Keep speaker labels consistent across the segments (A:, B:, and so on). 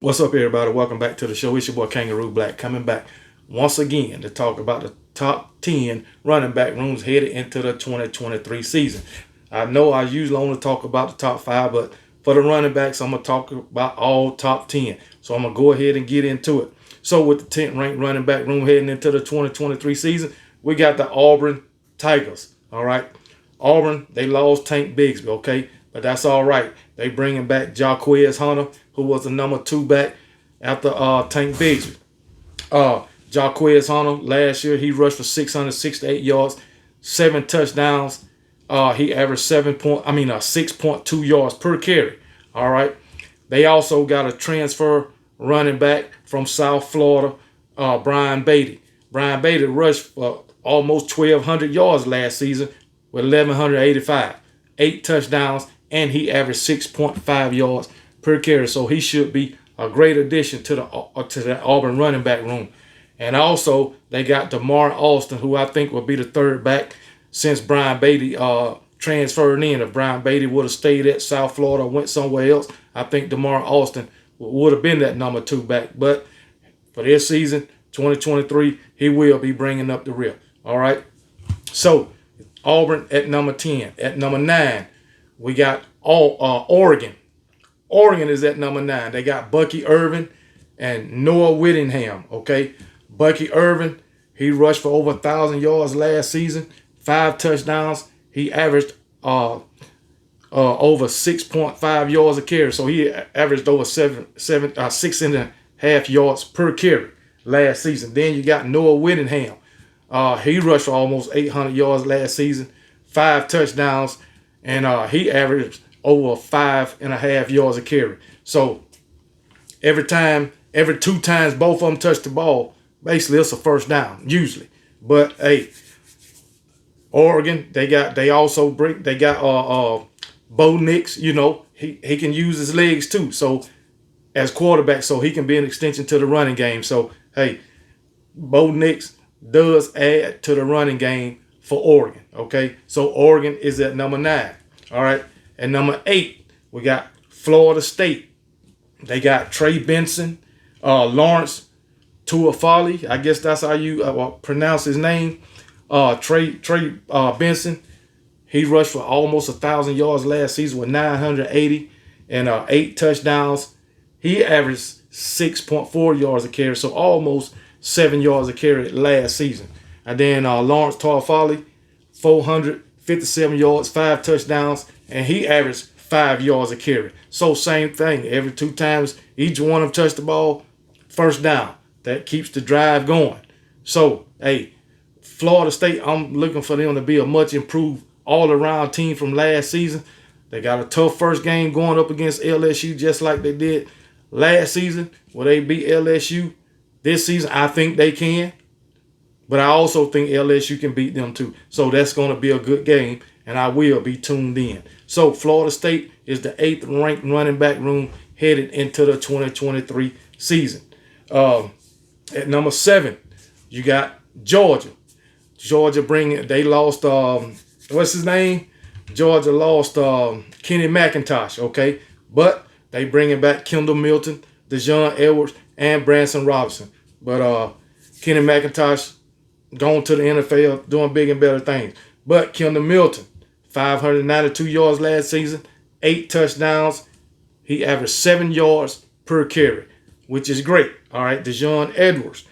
A: What's up, everybody? Welcome back to the show. It's your boy Kangaroo Black coming back once again to talk about the top 10 running back rooms headed into the 2023 season. I know I usually only talk about the top five, but for the running backs, I'm going to talk about all top 10. So I'm going to go ahead and get into it. So with the 10th ranked running back room heading into the 2023 season, we got the Auburn Tigers. All right. Auburn, they lost Tank Bigsby, okay? But that's all right. They bringing back Jaquez Hunter, who was the number 2 back after Tank Bigsby. Jaquez Hunter, last year, he rushed for 668 yards, 7 touchdowns. He averaged 6.2 yards per carry. All right. They also got a transfer running back from South Florida, Brian Beatty. Brian Beatty rushed for almost 1,200 yards last season with 1,185, 8 touchdowns, and he averaged 6.5 yards per carry. So he should be a great addition to the Auburn running back room. And also, they got DeMar Austin, who I think will be the third back since Brian Beatty transferred in. If Brian Beatty would have stayed at South Florida or went somewhere else, I think DeMar Austin would have been that number 2 back. But for this season, 2023, he will be bringing up the rear. All right. So Auburn at number 10. At number 9, we got Oregon. Oregon is at number 9. They got Bucky Irvin and Noah Whittingham. Okay. Bucky Irvin, he rushed for over 1,000 yards last season, 5 touchdowns. He averaged over 6.5 yards a carry. So he averaged over 6.5 yards per carry last season. Then you got Noah Whittingham. He rushed for almost 800 yards last season, 5 touchdowns, and he averaged over 5.5 yards a carry. So every 2 times both of them touch the ball, basically it's a first down usually. But hey, Oregon, they got Bo Nix. You know, he can use his legs too. So as quarterback, so he can be an extension to the running game. So hey, Bo Nix does add to the running game for Oregon. Okay, so Oregon is at number 9. All right, at number 8, we got Florida State. They got Trey Benson, Lawrence Tuafali. I guess that's how you pronounce his name. Trey Benson. He rushed for almost 1,000 yards last season with 980 and 8 touchdowns. He averaged 6.4 yards a carry, so almost 7 yards a carry last season. And then Lawrence Tuafali, 457 yards, 5 touchdowns, and he averaged 5 yards a carry. So same thing. Every 2 times each one of them touched the ball, first down. That keeps the drive going. So, hey, Florida State, I'm looking for them to be a much improved all-around team from last season. They got a tough first game going up against LSU just like they did last season where they beat LSU. This season, I think they can. But I also think LSU can beat them too. So that's going to be a good game, and I will be tuned in. So Florida State is the 8th ranked running back room headed into the 2023 season. At number 7, you got Georgia. They lost, what's his name? Georgia lost Kenny McIntosh, okay? But they bringing back Kendall Milton, Dejon Edwards, and Branson Robinson. But Kenny McIntosh going to the NFL, doing big and better things. But Kendall Milton, 592 yards last season, 8 touchdowns. He averaged 7 yards per carry, which is great. All right, Dejon Edwards,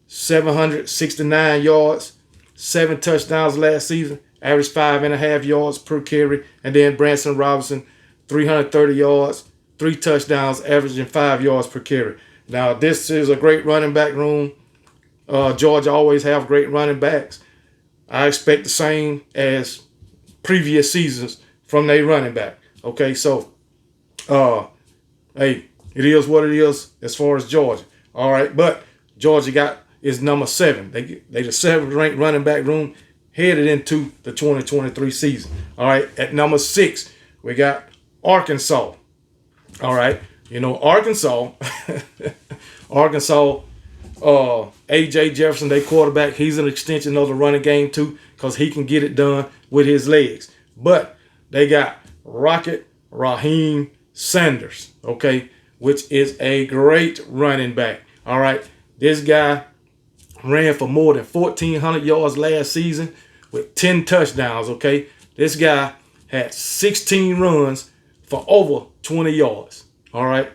A: 769 yards, 7 touchdowns last season, averaged 5.5 yards per carry. And then Branson Robinson, 330 yards, 3 touchdowns, averaging 5 yards per carry. Now, this is a great running back room. Georgia always have great running backs. I expect the same as previous seasons from their running back. Okay, so, hey, it is what it is as far as Georgia. All right, but Georgia is number 7. They the 7th ranked running back room headed into the 2023 season. All right, at number 6, we got Arkansas. All right, you know Arkansas, A.J. Jefferson, their quarterback, he's an extension of the running game too because he can get it done with his legs. But they got Rocket Raheem Sanders, okay? which is a great running back. All right. This guy ran for more than 1,400 yards last season with 10 touchdowns, okay? This guy had 16 runs for over 20 yards, all right?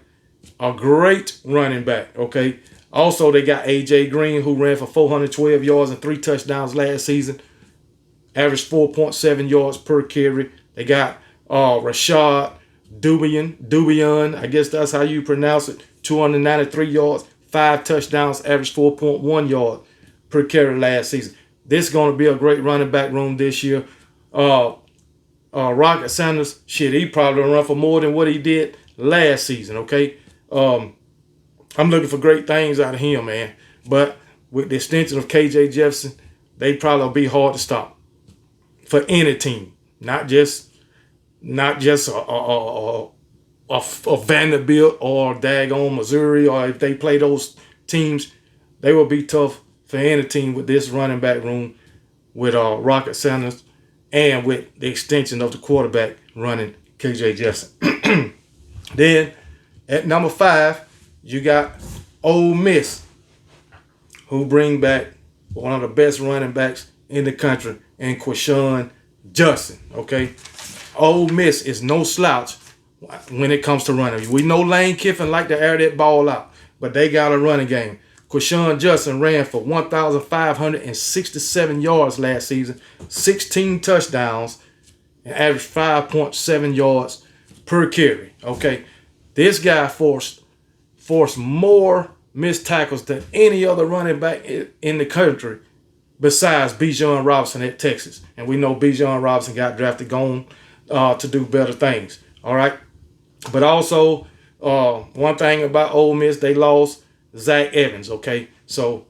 A: A great running back, okay? Also, they got A.J. Green, who ran for 412 yards and 3 touchdowns last season, averaged 4.7 yards per carry. They got Rashad Dubian, I guess that's how you pronounce it, 293 yards, 5 touchdowns, averaged 4.1 yards per carry last season. This is going to be a great running back room this year. Rocket Sanders, shit, he probably run for more than what he did last season, okay? I'm looking for great things out of him, man. But with the extension of KJ Jefferson, they probably will be hard to stop for any team, not just a Vanderbilt or daggone Missouri, or if they play those teams, they will be tough for any team with this running back room with Rocket Sanders and with the extension of the quarterback running KJ Jefferson. Then at number 5, you got Ole Miss, who bring back one of the best running backs in the country, and Quashawn Judson, okay? Ole Miss is no slouch when it comes to running. We know Lane Kiffin like to air that ball out, but they got a running game. Quashawn Judson ran for 1,567 yards last season, 16 touchdowns, and averaged 5.7 yards per carry. Okay, this guy forced more missed tackles than any other running back in the country besides Bijan Robinson at Texas. And we know Bijan Robinson got drafted gone to do better things. All right, but also one thing about Ole Miss, they lost Zach Evans, okay? So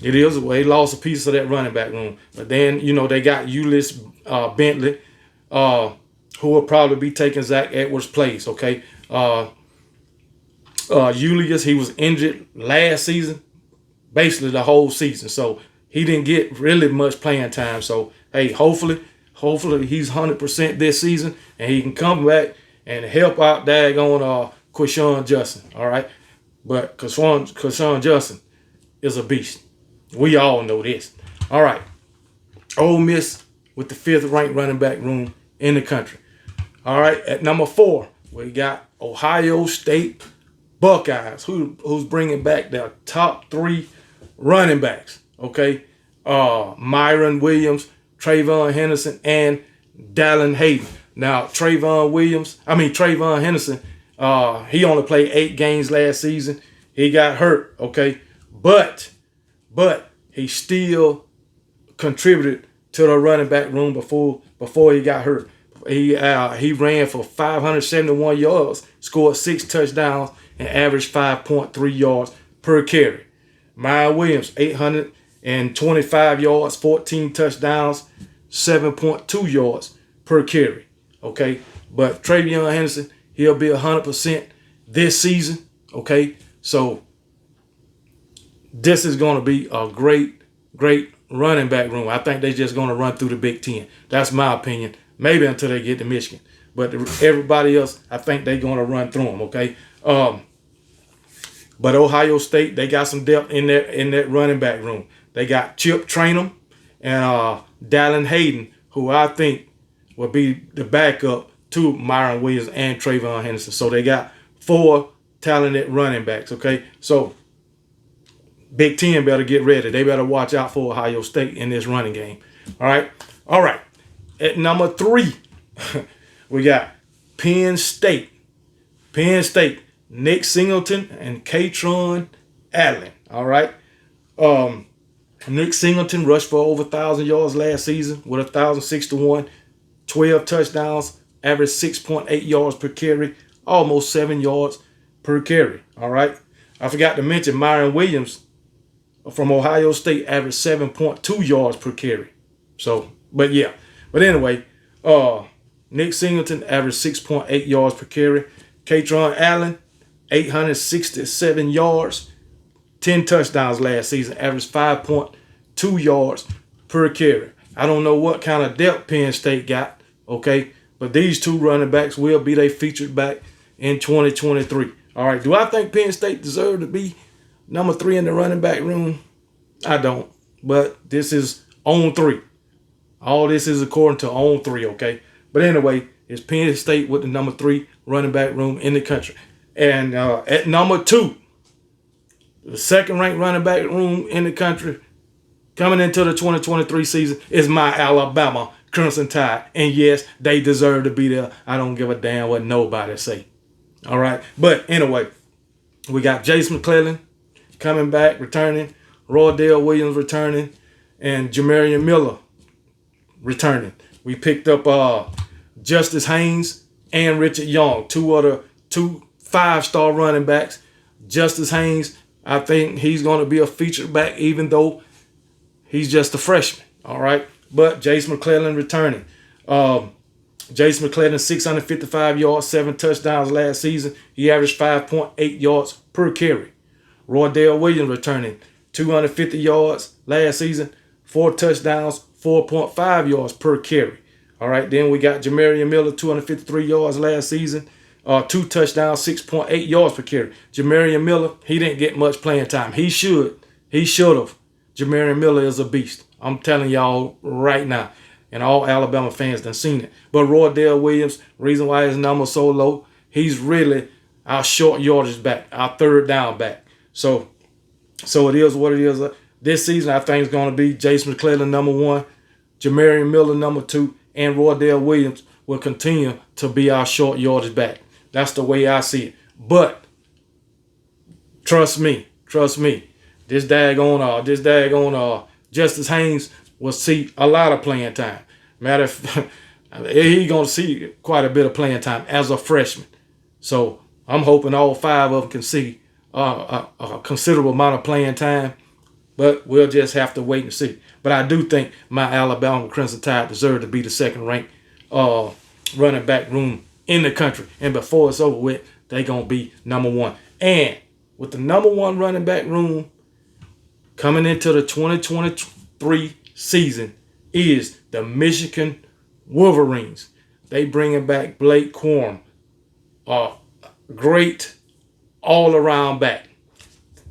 A: it is, they lost a piece of that running back room. But then, they got Ulyss Bentley, who will probably be taking Zach Edwards' place, okay? Ulyss, he was injured last season, basically the whole season. So he didn't get really much playing time. So, hey, hopefully he's 100% this season and he can come back and help out daggone Quashawn Judson, all right? But Quashawn Judson is a beast. We all know this. All right. Ole Miss with the 5th ranked running back room in the country. All right. At number 4, we got Ohio State Buckeyes, who's bringing back their top 3 running backs. Okay. Myron Williams, Trayvon Henderson, and Dallin Hayden. Now, Trayvon Henderson, he only played 8 games last season. He got hurt, okay? But he still contributed to the running back room before he got hurt. He ran for 571 yards, scored 6 touchdowns, and averaged 5.3 yards per carry. Myron Williams, 825 yards, 14 touchdowns, 7.2 yards per carry, okay? But Trayvon Henderson, he'll be 100% this season, okay? So this is going to be a great running back room. I think they're just going to run through the Big Ten. That's my opinion. Maybe until they get to Michigan. But everybody else, I think they're going to run through them, okay? But Ohio State, they got some depth in that running back room. They got Chip Traynham and Dallin Hayden, who I think will be the backup to Myron Williams and Trayvon Henderson. So they got 4 talented running backs, okay? So Big Ten better get ready. They better watch out for Ohio State in this running game. All right. At number 3, we got Penn State. Nick Singleton and Katron Allen. All right. Nick Singleton rushed for over 1,000 yards last season with 1,061, 12 touchdowns, averaged 6.8 yards per carry, almost 7 yards per carry. All right. I forgot to mention Myron Williams from Ohio State averaged 7.2 yards per carry. So, but anyway, Nick Singleton averaged 6.8 yards per carry. Katron Allen, 867 yards, 10 touchdowns last season, averaged 5.2 yards per carry. I don't know what kind of depth Penn State got, okay? But these 2 running backs will be their featured back in 2023. All right. Do I think Penn State deserve to be number 3 in the running back room? I don't. But this is on 3. All this is according to on 3, okay? But anyway, it's Penn State with the number 3 running back room in the country. And at number 2, the second-ranked running back room in the country coming into the 2023 season is my Alabama Crimson Tide. And yes, they deserve to be there. I don't give a damn what nobody say. All right? But anyway, we got Jace McClellan coming back, returning. Roydell Williams returning. And Jamarian Miller returning. We picked up Justice Haynes and Richard Young, two 5-star running backs. Justice Haynes, I think he's going to be a featured back, even though he's just a freshman. All right. But Jace McClellan returning. Jace McClellan, 655 yards, 7 touchdowns last season. He averaged 5.8 yards per carry. Roydell Williams returning, 250 yards last season, 4 touchdowns, 4.5 yards per carry. All right. Then we got Jamarian Miller, 253 yards last season. 2 touchdowns, 6.8 yards per carry. Jamarian Miller, he didn't get much playing time. He should have. Jamarian Miller is a beast. I'm telling y'all right now. And all Alabama fans done seen it. But Roydell Williams, reason why his number's so low, he's really our short yardage back, our third down back. So it is what it is. This season, I think it's going to be Jace McClellan, number 1, Jamarian Miller, number 2, and Roydell Williams will continue to be our short yardage back. That's the way I see it. But trust me, this daggone Justice Haynes will see a lot of playing time. Matter of fact, he's going to see quite a bit of playing time as a freshman. So I'm hoping all 5 of them can see a considerable amount of playing time. But we'll just have to wait and see. But I do think my Alabama Crimson Tide deserve to be the second-ranked running back room in the country. And before it's over with, they're going to be number 1. And with the number 1 running back room coming into the 2023 season is the Michigan Wolverines. They bringing back Blake Corum, a great all-around back.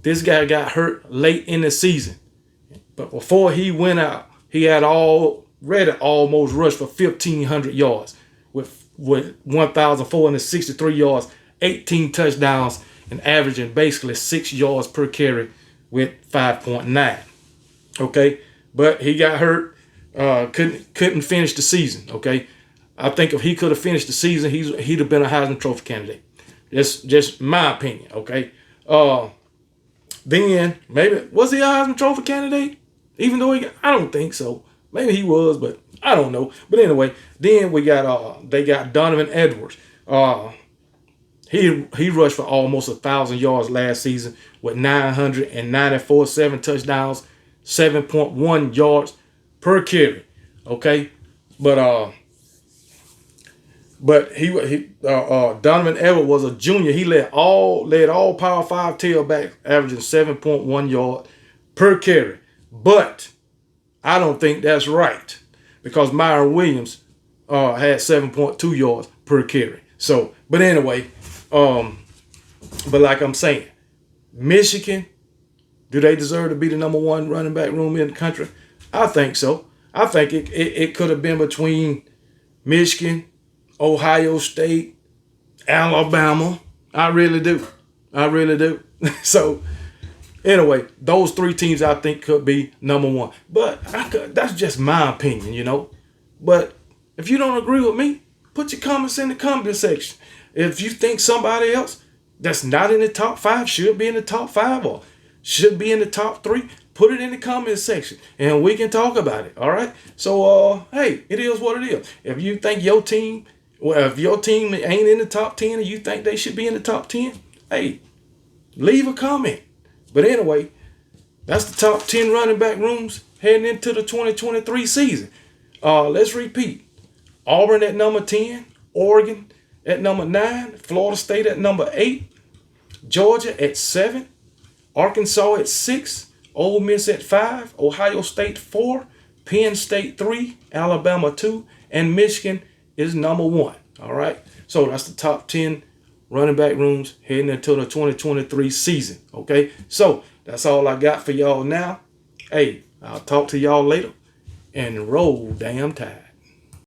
A: This guy got hurt late in the season. But before he went out, he had already almost rushed for 1,500 yards with 1,463 yards, 18 touchdowns, and averaging basically 6 yards per carry with 5.9. Okay, but he got hurt, couldn't finish the season. Okay, I think if he could have finished the season, he'd have been a Heisman Trophy candidate. That's just my opinion. Okay, then maybe was he a Heisman Trophy candidate? Even though I don't think so. Maybe he was, but I don't know. But anyway, then we got they got Donovan Edwards. He rushed for almost 1,000 yards last season with 994, 7 touchdowns, 7.1 yards per carry. Okay, but Donovan Edwards was a junior. He led all Power 5 tailbacks, averaging 7.1 yards per carry. But I don't think that's right because Myron Williams had 7.2 yards per carry. So, but anyway, but like I'm saying, Michigan, do they deserve to be the number 1 running back room in the country? I think so. I think it could have been between Michigan, Ohio State, Alabama. I really do. So anyway, those 3 teams I think could be number 1. But that's just my opinion, you know. But if you don't agree with me, put your comments in the comment section. If you think somebody else that's not in the top 5 should be in the top 5 or should be in the top 3, put it in the comment section and we can talk about it. All right. So, hey, it is what it is. If you think your team, if your team ain't in the top 10 and you think they should be in the top 10, hey, leave a comment. But anyway, that's the top 10 running back rooms heading into the 2023 season. Let's repeat. Auburn at number 10, Oregon at number 9, Florida State at number 8, Georgia at 7, Arkansas at 6, Ole Miss at 5, Ohio State 4, Penn State 3, Alabama 2, and Michigan is number 1. All right. So that's the top 10 running back rooms heading into the 2023 season. Okay, so that's all I got for y'all now. Hey, I'll talk to y'all later, and roll damn tide.